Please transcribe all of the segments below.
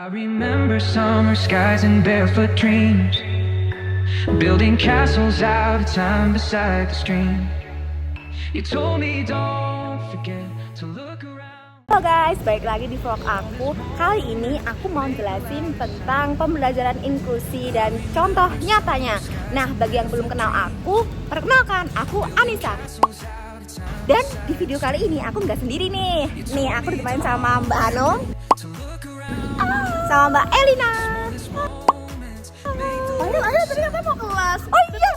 I remember summer skies and barefoot dreams, building castles out of time beside the stream. You told me don't forget to look around. Halo guys, balik lagi di vlog aku. Kali ini aku mau jelasin tentang pembelajaran inklusi dan contoh nyatanya. Nah, bagi yang belum kenal aku, perkenalkan, aku Anissa. Dan di video kali ini aku nggak sendiri nih. Nih, aku ditemani sama Mbak Hanum, sama Mbak Elina. Ayo, tadi katanya mau kelas. Oh iya.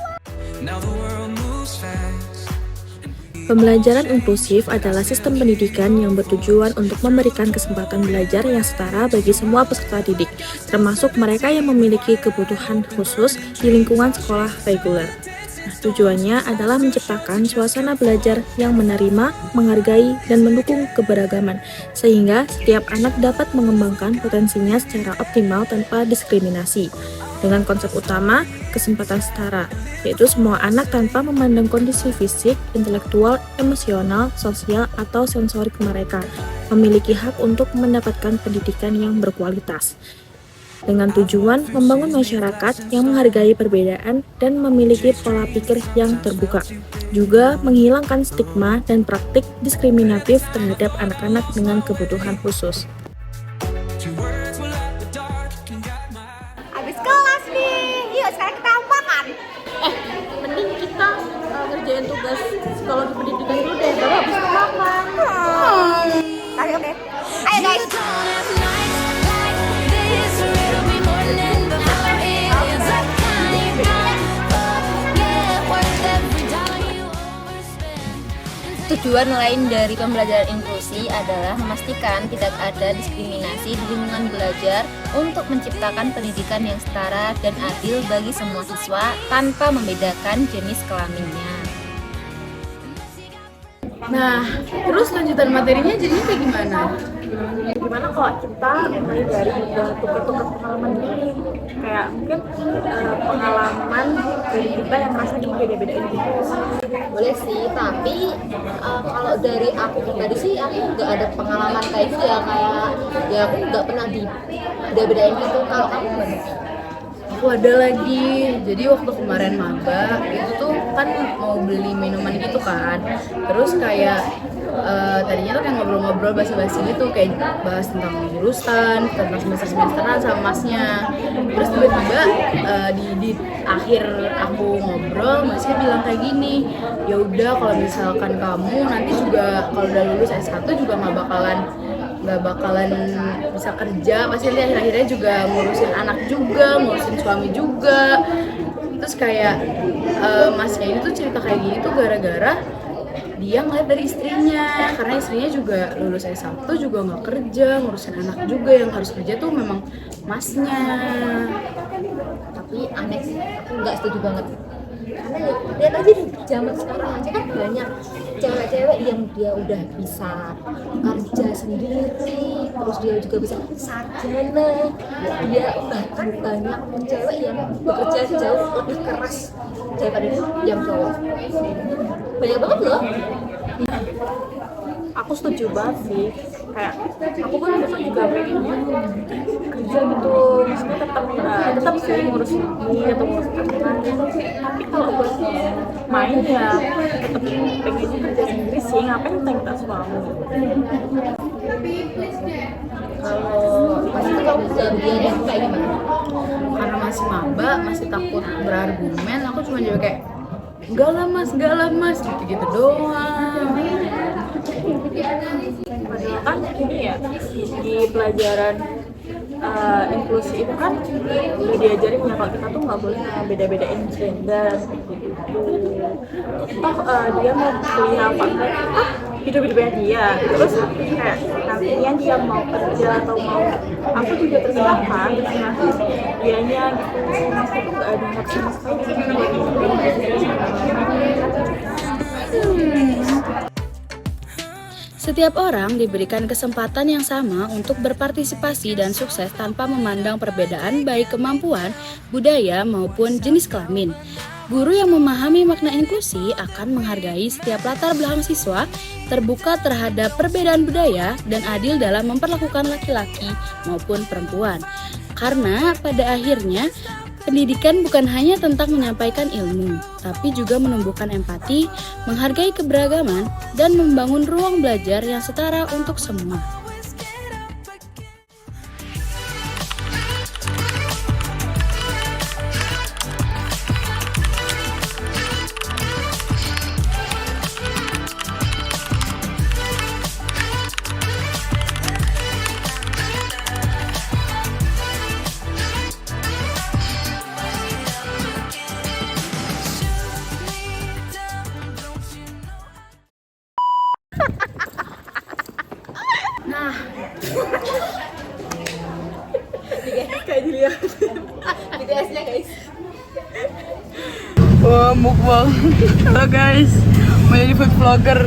Now the world moves fast. Pembelajaran inklusif adalah sistem pendidikan yang bertujuan untuk memberikan kesempatan belajar yang setara bagi semua peserta didik, termasuk mereka yang memiliki kebutuhan khusus di lingkungan sekolah reguler. Nah, tujuannya adalah menciptakan suasana belajar yang menerima, menghargai, dan mendukung keberagaman, sehingga setiap anak dapat mengembangkan potensinya secara optimal tanpa diskriminasi. Dengan konsep utama, kesempatan setara, yaitu semua anak tanpa memandang kondisi fisik, intelektual, emosional, sosial, atau sensorik mereka, memiliki hak untuk mendapatkan pendidikan yang berkualitas. Dengan tujuan membangun masyarakat yang menghargai perbedaan dan memiliki pola pikir yang terbuka. Juga menghilangkan stigma dan praktik diskriminatif terhadap anak-anak dengan kebutuhan khusus. Habis kelas nih. Yuk, sekarang kita makan. Mending kita ngerjain tugas psikologi pendidikan dulu deh, baru habis itu makan. Oke. Ayo guys. Tujuan lain dari pembelajaran inklusi adalah memastikan tidak ada diskriminasi di lingkungan belajar untuk menciptakan pendidikan yang setara dan adil bagi semua siswa tanpa membedakan jenis kelaminnya. Nah, terus lanjutan materinya jadinya kayak gimana? Gimana kalau kita mulai dari tukar-tukar pengalaman ini, kayak mungkin pengalaman dari kita yang merasa beda-bedain gitu. Boleh sih, tapi kalau dari aku pribadi sih aku nggak ada pengalaman kayak gitu ya, kayak ya aku nggak pernah beda-bedain gitu. Kalau kamu gimana? Aku ada lagi, jadi waktu kemarin maba itu tuh kan mau beli minuman gitu kan, terus kayak tadinya tuh kayak ngobrol-ngobrol basa-basi gitu, kayak bahas tentang jurusan, tentang semester-semesteran sama masnya. Terus tiba-tiba di akhir aku ngobrol, masnya bilang kayak gini, ya udah kalau misalkan kamu nanti juga kalau udah lulus S1 juga nggak bakalan bisa kerja, pasti nanti akhir-akhirnya juga ngurusin anak juga, ngurusin suami juga. Terus kayak masnya ini tuh cerita kayak gini tuh gara-gara dia ngeliat dari istrinya, karena istrinya juga lulus S1 juga nggak kerja, ngurusin anak juga, yang harus kerja tuh memang masnya. Tapi aneh sih, aku nggak setuju banget. Karena ya lihat aja di zaman sekarang aja kan banyak cewek-cewek yang dia udah bisa kerja sendiri, terus dia juga bisa sarjana. Dia bahkan banyak cewek yang bekerja jauh lebih keras daripada yang cowok. Banyak banget loh. Aku setuju banget sih. Kayak aku pun besok juga pengen kerja gitu, maksudnya tetap sih ngurus suami atau ngurus anak. Tapi kalau buat main ya tetap pengennya kerja sendiri sih, ngapain minta suami. Kalau masih itu kamu jawab dia deh kayak gimana? Karena masih maba, masih takut berargumen, aku cuma jawab kayak enggak lah mas, gitu-gitu doang. Padahal kan ini ya, di pelajaran inklusi itu kan udah diajarin ya kalau kita tuh nggak boleh beda-bedain gender gitu. Toh dia mau kuliah apa enggak, hidup-hidupnya dia. Terus kayak nantinya dia mau kerja atau mau aku juga terserah dianya gitu. Maksudnya tuh nggak ada hak sama sekali. Setiap orang diberikan kesempatan yang sama untuk berpartisipasi dan sukses tanpa memandang perbedaan baik kemampuan, budaya maupun jenis kelamin. Guru yang memahami makna inklusi akan menghargai setiap latar belakang siswa, terbuka terhadap perbedaan budaya, dan adil dalam memperlakukan laki-laki maupun perempuan. Karena pada akhirnya, pendidikan bukan hanya tentang menyampaikan ilmu, tapi juga menumbuhkan empati, menghargai keberagaman, dan membangun ruang belajar yang setara untuk semua. Kayak dilihat. BTS-nya guys. Wah, mukbang. Halo guys, mau jadi food vlogger.